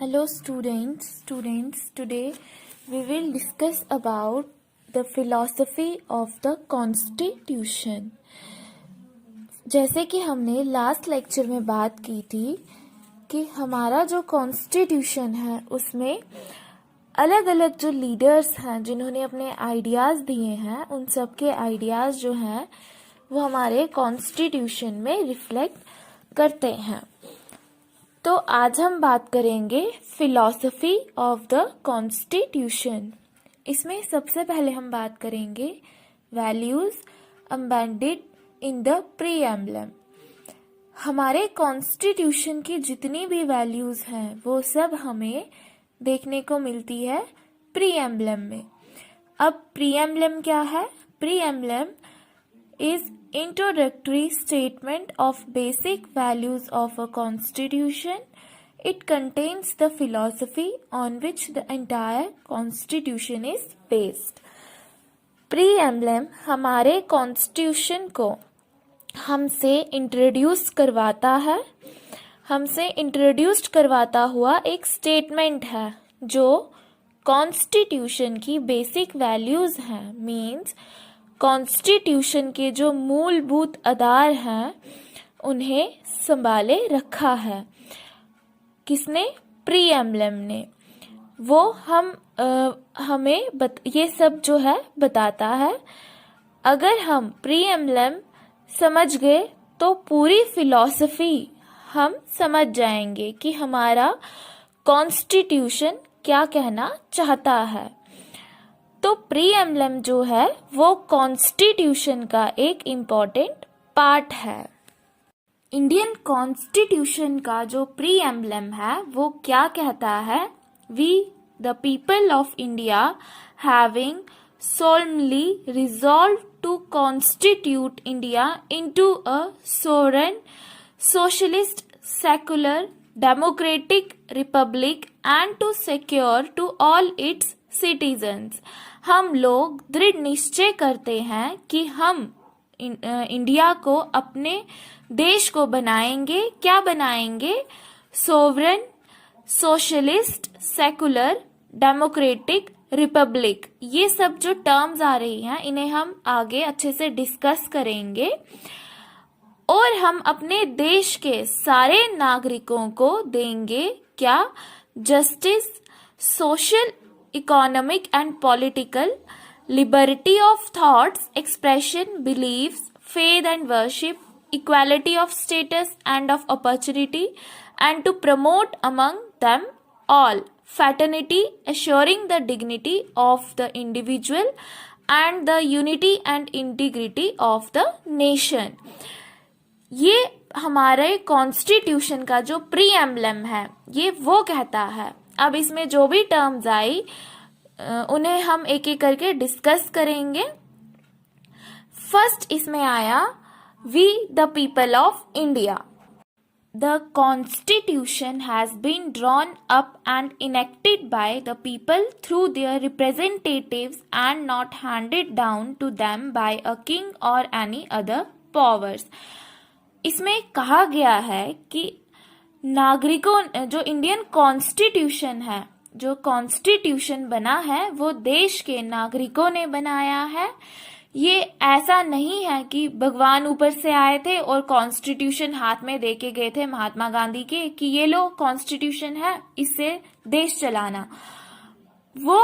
Hello students, today we will discuss about the philosophy of the constitution. जैसे कि हमने last lecture में बात की थी कि हमारा जो कॉन्स्टिट्यूशन है उसमें अलग अलग जो लीडर्स हैं जिन्होंने अपने आइडियाज़ दिए हैं उन सब के आइडियाज़ जो हैं वो हमारे कॉन्स्टिट्यूशन में रिफ्लेक्ट करते हैं. तो आज हम बात करेंगे फिलॉसफी ऑफ द कॉन्स्टिट्यूशन. इसमें सबसे पहले हम बात करेंगे वैल्यूज एम्बेडेड इन द प्रीएम्बलम. हमारे कॉन्स्टिट्यूशन की जितनी भी वैल्यूज हैं वो सब हमें देखने को मिलती है प्रीएम्बलम में. अब प्रीएम्बलम क्या है? प्रीएम्बलम is introductory statement of basic values of a constitution. It contains the philosophy on which the entire constitution is based. Preamble हमारे कॉन्स्टिट्यूशन को हमसे इंट्रोड्यूस करवाता है. हमसे इंट्रोड्यूस्ड करवाता हुआ एक स्टेटमेंट है जो कॉन्स्टिट्यूशन की बेसिक वैल्यूज हैं. मीन्स कॉन्स्टिट्यूशन के जो मूलभूत आधार हैं उन्हें संभाले रखा है. किसने? प्रीएम्बलम ने. वो हमें ये सब जो है बताता है. अगर हम प्रीएम्बलम समझ गए तो पूरी फिलॉसफी हम समझ जाएंगे कि हमारा कॉन्स्टिट्यूशन क्या कहना चाहता है. तो प्रीएम्बलम जो है वो कॉन्स्टिट्यूशन का एक इम्पॉर्टेंट पार्ट है. इंडियन कॉन्स्टिट्यूशन का जो प्रीएम्बलम है वो क्या कहता है? We the people of India having solemnly resolved to constitute India into a sovereign, socialist, secular, democratic republic and to secure to all its citizens. हम लोग दृढ़ निश्चय करते हैं कि हम इंडिया को अपने देश को बनाएंगे. क्या बनाएंगे? Sovereign, socialist, secular, democratic, Republic. ये सब जो टर्म्स आ रही हैं इन्हें हम आगे अच्छे से डिस्कस करेंगे. और हम अपने देश के सारे नागरिकों को देंगे क्या? Justice, social, economic and political, liberty of thoughts, expression, beliefs, faith and worship, equality of status and of opportunity, and to promote among them all fraternity, assuring the dignity of the individual and the unity and integrity of the nation. ये हमारे constitution का जो preamble है ये वो कहता है. अब इसमें जो भी टर्म्स आई उन्हें हम एक एक करके डिस्कस करेंगे. फर्स्ट इसमें आया we the people of India. The constitution has been drawn up and enacted by the people through their representatives and not handed down to them by a king or any other powers. इसमें कहा गया है कि नागरिकों जो Indian constitution है, जो constitution बना है वो देश के नागरिकों ने बनाया है. ये ऐसा नहीं है कि भगवान ऊपर से आए थे और कॉन्स्टिट्यूशन हाथ में देके गए थे महात्मा गांधी के कि ये लो कॉन्स्टिट्यूशन है, इससे देश चलाना. वो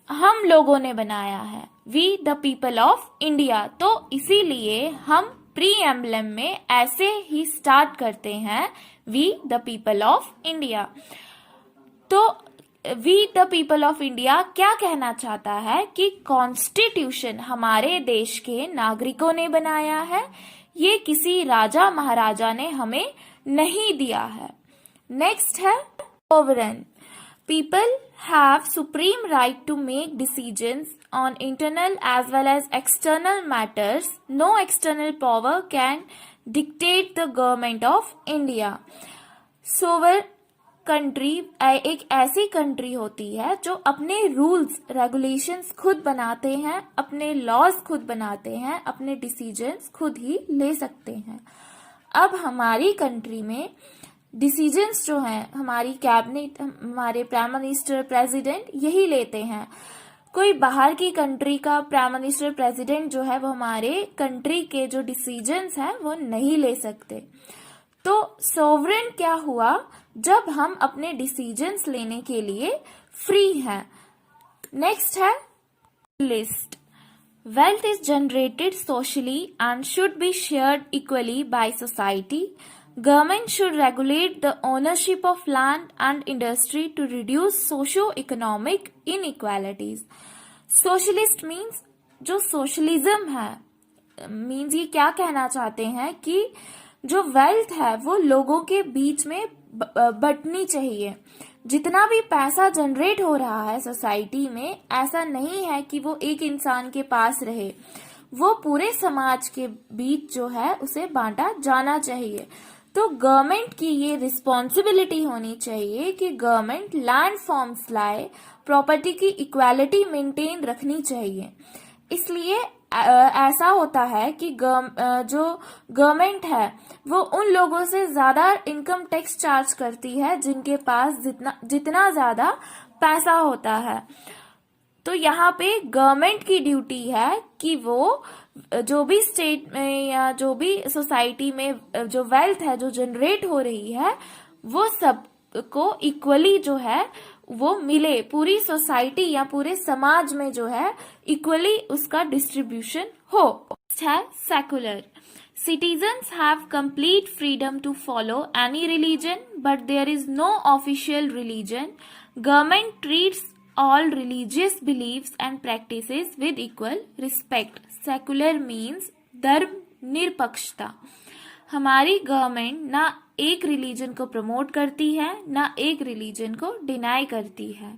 हम लोगों ने बनाया है. We the people of India. तो इसीलिए हम प्रीएम्बलम में ऐसे ही स्टार्ट करते हैं we the people of India. तो we the people of India क्या कहना चाहता है कि कॉन्स्टिट्यूशन हमारे देश के नागरिकों ने बनाया है. ये किसी राजा महाराजा ने हमें नहीं दिया है. नेक्स्ट है sovereign. People have supreme right to make decisions on internal as well as external matters. No external power can dictate the government of India. Sovereign country एक ऐसी कंट्री होती है जो अपने रूल्स रेगुलेशंस खुद बनाते हैं, अपने लॉज खुद बनाते हैं, अपने डिसीजंस खुद ही ले सकते हैं. अब हमारी कंट्री में डिसीजंस जो हैं हमारी कैबिनेट, हमारे प्राइम मिनिस्टर, प्रेसिडेंट यही लेते हैं। कोई बाहर की कंट्री का प्राइम मिनिस्टर, प्रेसिडेंट जो है वो हमारे कंट्री के जो डिसीजंस हैं वो नहीं ले सकते। तो सोवरेन क्या हुआ, जब हम अपने डिसीजंस लेने के लिए फ्री हैं। नेक्स्ट है list. Wealth is generated socially and should be shared equally by society. Government should regulate the ownership of land and industry to reduce socio-economic inequalities. Socialist means जो socialism है, means ये क्या कहना चाहते हैं कि जो wealth है वो लोगों के बीच में बंटनी चाहिए। जितना भी पैसा जनरेट हो रहा है सोसाइटी में, ऐसा नहीं है कि वो एक इंसान के पास रहे, वो पूरे समाज के बीच जो है उसे बांटा जाना चाहिए। तो गवर्नमेंट की ये रिस्पॉन्सिबिलिटी होनी चाहिए कि गवर्नमेंट लैंड फॉर्म्स लाए, प्रॉपर्टी की इक्वालिटी मेंटेन रखनी चाहिए। इसलिए ऐसा होता है कि जो गवर्नमेंट है वो उन लोगों से ज्यादा इनकम टैक्स चार्ज करती है जिनके पास जितना ज्यादा पैसा होता है। तो यहाँ पे गवर्नमेंट की ड्यूटी है कि वो जो भी स्टेट में या जो भी सोसाइटी में जो वेल्थ है जो जनरेट हो रही है वो सबको इक्वली जो है वो मिले, पूरी सोसाइटी या पूरे समाज में जो है इक्वली उसका डिस्ट्रीब्यूशन हो। है secular. Citizens have complete freedom to follow any religion, but there is no official religion. Government treats all religious beliefs and practices with equal respect. Secular means धर्म निरपक्षता। हमारी गवर्नमेंट ना एक रिलीजन को promote करती है ना एक रिलीजन को डिनाई करती है।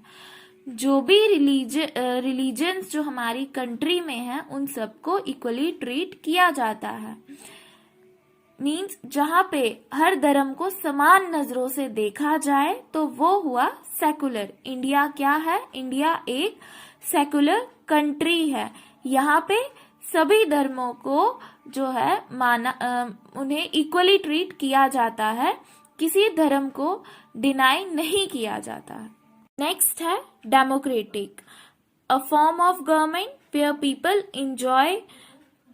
जो भी रिलीजन्स जो हमारी कंट्री में हैं उन सबको इक्वली ट्रीट किया जाता है। मीन्स जहाँ पे हर धर्म को समान नजरों से देखा जाए तो वो हुआ सेकुलर। इंडिया क्या है? इंडिया एक सेकुलर कंट्री है। यहाँ पे सभी धर्मों को जो है उन्हें इक्वली ट्रीट किया जाता है, किसी धर्म को डिनाई नहीं किया जाता है। नेक्स्ट है democratic. A form of government where people enjoy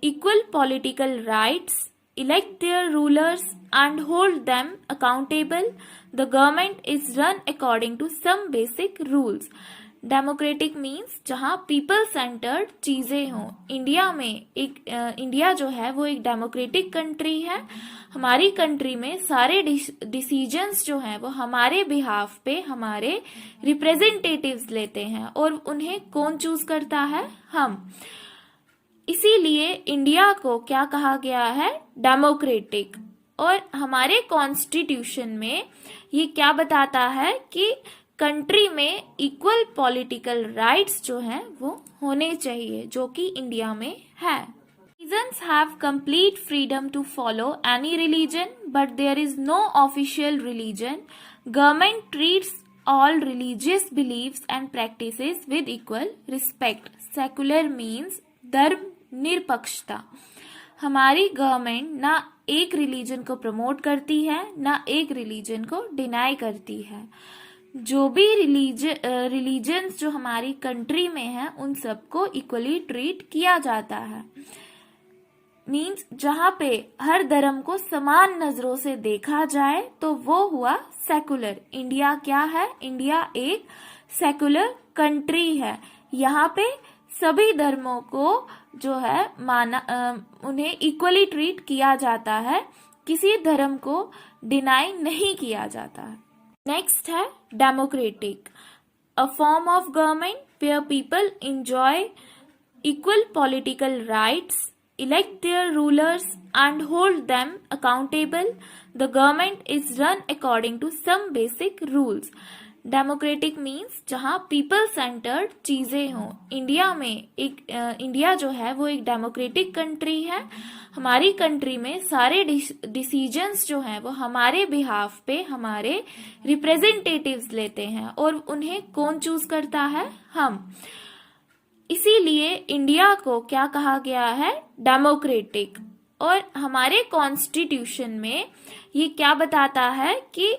equal political rights, elect their rulers and hold them accountable. The government is run according to some basic rules. Democratic means जहाँ people centred चीजें हों। India जो है वो एक democratic country है। हमारी country में सारे डिसीजंस जो हैं वो हमारे बिहाफ पे हमारे रिप्रेजेंटेटिव्स लेते हैं और उन्हें कौन चूज करता है? हम। इसीलिए इंडिया को क्या कहा गया है? डेमोक्रेटिक। और हमारे कॉन्स्टिट्यूशन में ये क्या बताता है कि कंट्री में इक्वल पॉलिटिकल राइट्स जो हैं वो होने चाहिए, जो कि इंडिया में है। Citizens have complete freedom to follow any religion, but there is no official religion. Government treats all religious beliefs and practices with equal respect. Secular means धर्म निरपक्षता। हमारी गवर्नमेंट ना एक रिलीजन को प्रमोट करती है ना एक रिलीजन को डिनाई करती है। जो भी रिलीजन्स जो हमारी कंट्री में हैं उन सबको इक्वली ट्रीट किया जाता है। मीन्स जहाँ पे हर धर्म को समान नजरों से देखा जाए तो वो हुआ सेकुलर। इंडिया क्या है? इंडिया एक सेकुलर कंट्री है। यहाँ पे सभी धर्मों को जो है उन्हें इक्वली ट्रीट किया जाता है, किसी धर्म को डिनाई नहीं किया जाता है। नेक्स्ट है democratic. A form of government where people enjoy equal political rights, elect their rulers and hold them accountable. The government is run according to some basic rules. Democratic means जहाँ people centred चीजें हों। India जो है वो एक democratic country है। हमारी country में सारे डिसीजंस जो हैं वो हमारे बिहाफ पे हमारे रिप्रेजेंटेटिव्स लेते हैं और उन्हें कौन चूज करता है? हम। इसीलिए इंडिया को क्या कहा गया है? डेमोक्रेटिक। और हमारे कॉन्स्टिट्यूशन में ये क्या बताता है कि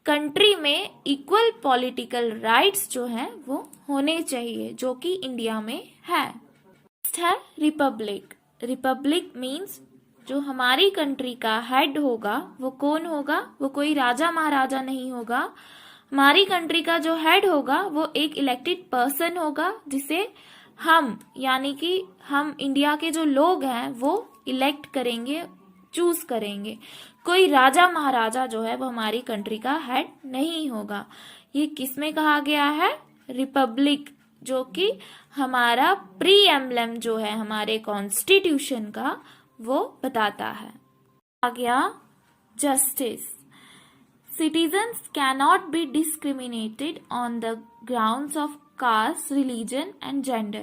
कंट्री में इक्वल पॉलिटिकल राइट्स जो हैं वो होने चाहिए, जो कि इंडिया में है। नेक्स्ट है रिपब्लिक। रिपब्लिक मीन्स जो हमारी कंट्री का हेड होगा वो कौन होगा? वो कोई राजा महाराजा नहीं होगा। हमारी कंट्री का जो हेड होगा वो एक इलेक्टेड पर्सन होगा, जिसे हम यानी कि हम इंडिया के जो लोग हैं वो इलेक्ट करेंगे, चूज करेंगे। कोई राजा महाराजा जो है वो हमारी कंट्री का हेड नहीं होगा। ये किसमें कहा गया है? रिपब्लिक, जो कि हमारा प्री एम्बलम जो है हमारे कॉन्स्टिट्यूशन का वो बताता है। आ गया justice. Citizens cannot be discriminated on the grounds of caste, religion and gender.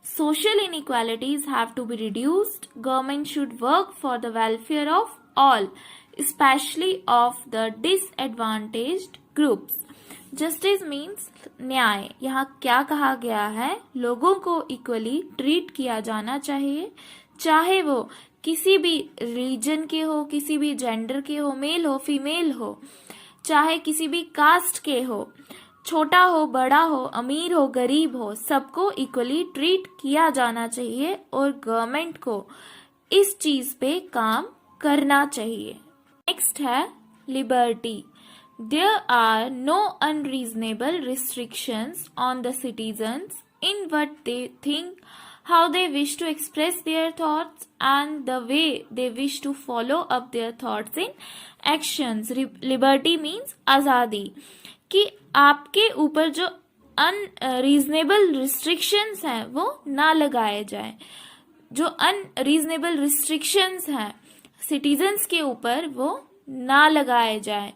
Social inequalities have to be reduced. Government should work for the welfare of all, especially of the disadvantaged groups. Jstice means न्याय। यहाँ क्या कहा गया है? लोगों को equally treat किया जाना चाहिए, चाहे वो किसी भी रिलीजन के हो, किसी भी जेंडर के हो, मेल हो फीमेल हो, चाहे किसी भी कास्ट के हो, छोटा हो बड़ा हो, अमीर हो गरीब हो, सबको इक्वली ट्रीट किया जाना चाहिए और गवर्नमेंट को इस चीज पे काम करना चाहिए। नेक्स्ट है liberty. There are no unreasonable restrictions on the citizens in what they think, how they wish to express their thoughts and the way they wish to follow up their thoughts in actions. Liberty means आज़ादी, कि आपके ऊपर जो unreasonable restrictions हैं वो ना लगाए जाए। जो अनरीजनेबल रिस्ट्रिक्शंस हैं सिटीजन्स के ऊपर वो ना लगाए जाए।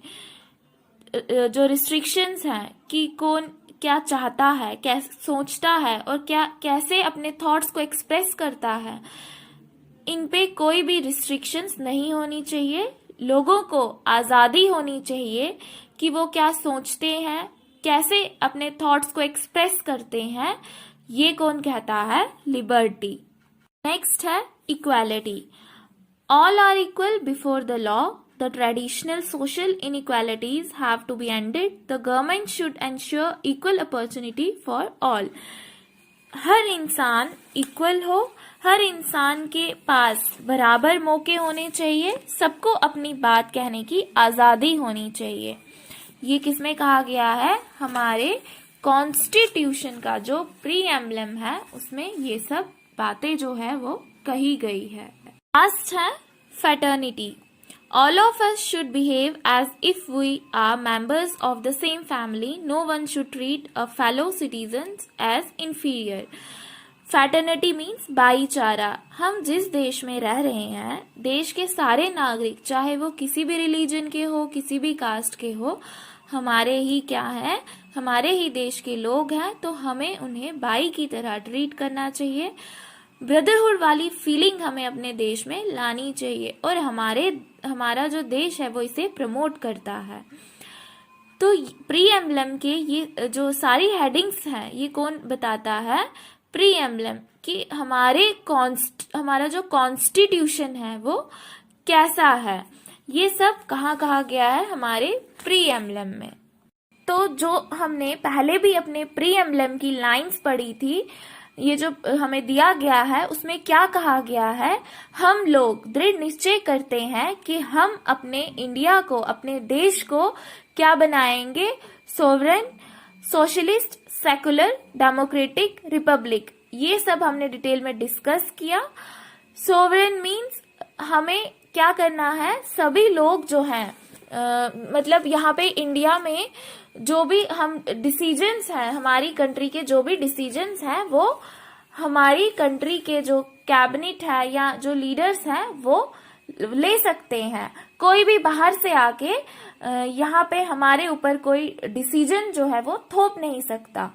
जो रिस्ट्रिक्शंस हैं कि कौन क्या चाहता है, कैसे सोचता है और क्या कैसे अपने थॉट्स को एक्सप्रेस करता है, इन पे कोई भी रिस्ट्रिक्शंस नहीं होनी चाहिए। लोगों को आज़ादी होनी चाहिए कि वो क्या सोचते हैं, कैसे अपने थॉट्स को एक्सप्रेस करते हैं। ये कौन कहता है? लिबर्टी। नेक्स्ट है equality. All are equal before the law. The traditional social inequalities have to be ended. The government should ensure equal opportunity for all. हर इंसान इक्वल हो, हर इंसान के पास बराबर मौके होने चाहिए, सबको अपनी बात कहने की आज़ादी होनी चाहिए। ये किसमें कहा गया है? हमारे कॉन्स्टिट्यूशन का जो प्री एम्बलम है उसमें ये सब बातें जो है वो कही गई है। लास्ट है fraternity. All of us should behave as if we are members of the same family. No one should treat a fellow citizens as inferior. Fraternity means भाईचारा। हम जिस देश में रह रहे हैं, देश के सारे नागरिक, चाहे वो किसी भी रिलीजन के हो, किसी भी कास्ट के हो, हमारे ही क्या है, हमारे ही देश के लोग हैं, तो हमें उन्हें भाई की तरह ट्रीट करना चाहिए। ब्रदरहुड वाली फीलिंग हमें अपने देश में लानी चाहिए और हमारा जो देश है वो इसे प्रमोट करता है। तो प्री एम्बलम के ये जो सारी हेडिंग्स हैं ये कौन बताता है? प्री एम्बलम, कि हमारा जो कॉन्स्टिट्यूशन है वो कैसा है। ये सब कहाँ कहा गया है? हमारे प्री एम्बलम में। तो जो हमने पहले भी अपने प्री एम्बलम की लाइंस पढ़ी थी, ये जो हमें दिया गया है उसमें क्या कहा गया है? हम लोग दृढ़ निश्चय करते हैं कि हम अपने इंडिया को, अपने देश को क्या बनाएंगे? Sovereign, socialist, secular, democratic, Republic. ये सब हमने डिटेल में डिस्कस किया। सोवरेन मीन्स हमें क्या करना है? सभी लोग जो हैं मतलब यहाँ पे इंडिया में जो भी हम डिसीजंस हैं, हमारी कंट्री के जो भी डिसीजंस हैं वो हमारी कंट्री के जो कैबिनेट है या जो लीडर्स हैं वो ले सकते हैं। कोई भी बाहर से आके यहाँ पे हमारे ऊपर कोई डिसीजन जो है वो थोप नहीं सकता।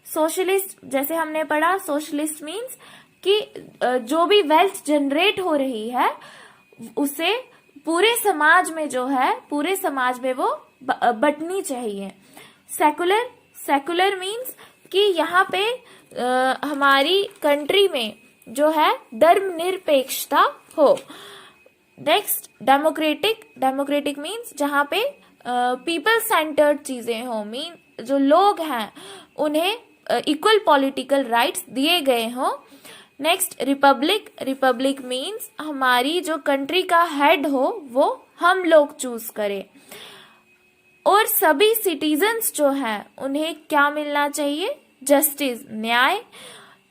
सोशलिस्ट जैसे हमने पढ़ा, सोशलिस्ट मीन्स कि जो भी वेल्थ जनरेट हो रही है उसे पूरे समाज में जो है, पूरे समाज में वो बंटनी चाहिए। सेकुलर मीन्स कि यहाँ पे हमारी कंट्री में जो है धर्मनिरपेक्षता हो। नेक्स्ट डेमोक्रेटिक मीन्स जहाँ पे पीपल सेंटर्ड चीजें हो, मीन जो लोग हैं उन्हें इक्वल पॉलिटिकल राइट्स दिए गए हों। नेक्स्ट रिपब्लिक मीन्स हमारी जो कंट्री का हेड हो वो हम लोग चूज करें, और सभी सिटीजन्स जो हैं उन्हें क्या मिलना चाहिए, जस्टिस, न्याय,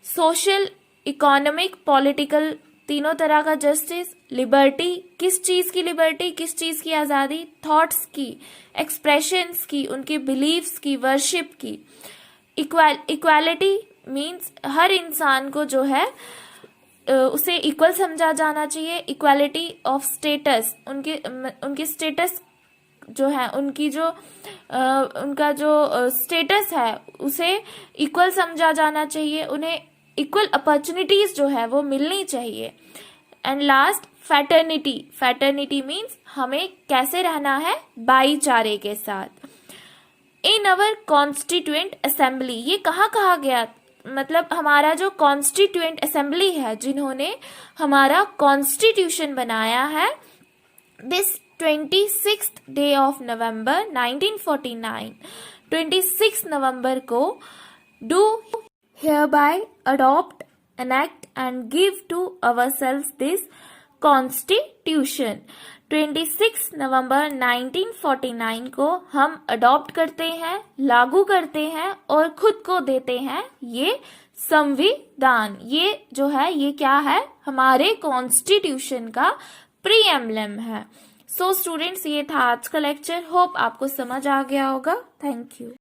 सोशल, इकोनॉमिक, पॉलिटिकल, तीनों तरह का जस्टिस, लिबर्टी, किस चीज की लिबर्टी, किस चीज की आजादी, थॉट्स की, एक्सप्रेशंस की, उनके बिलीव्स की, वर्शिप की। इक्वालिटी मीन्स हर इंसान को जो है उसे इक्वल समझा जाना चाहिए। इक्वालिटी ऑफ स्टेटस, उनके स्टेटस जो है, उनका जो स्टेटस है उसे इक्वल समझा जाना चाहिए, उन्हें इक्वल अपॉर्चुनिटीज जो है वो मिलनी चाहिए। एंड लास्ट फैटर्निटी मीन्स हमें कैसे रहना है भाईचारे के साथ। इन अवर कॉन्स्टिट्यूएंट असेंबली, ये कहाँ कहा गया, मतलब हमारा जो कॉन्स्टिट्यूएंट असेंबली है जिन्होंने हमारा कॉन्स्टिट्यूशन बनाया है, this 26th day of November 1949, 26 नवंबर को do hereby adopt, enact and give to ourselves this constitution। 26 नवंबर 1949 को हम अडॉप्ट करते हैं, लागू करते हैं और खुद को देते हैं ये संविधान। ये जो है ये क्या है, हमारे कॉन्स्टिट्यूशन का प्रीएम्बलम है। सो स्टूडेंट्स, ये था आज का लेक्चर। होप आपको समझ आ गया होगा। Thank you.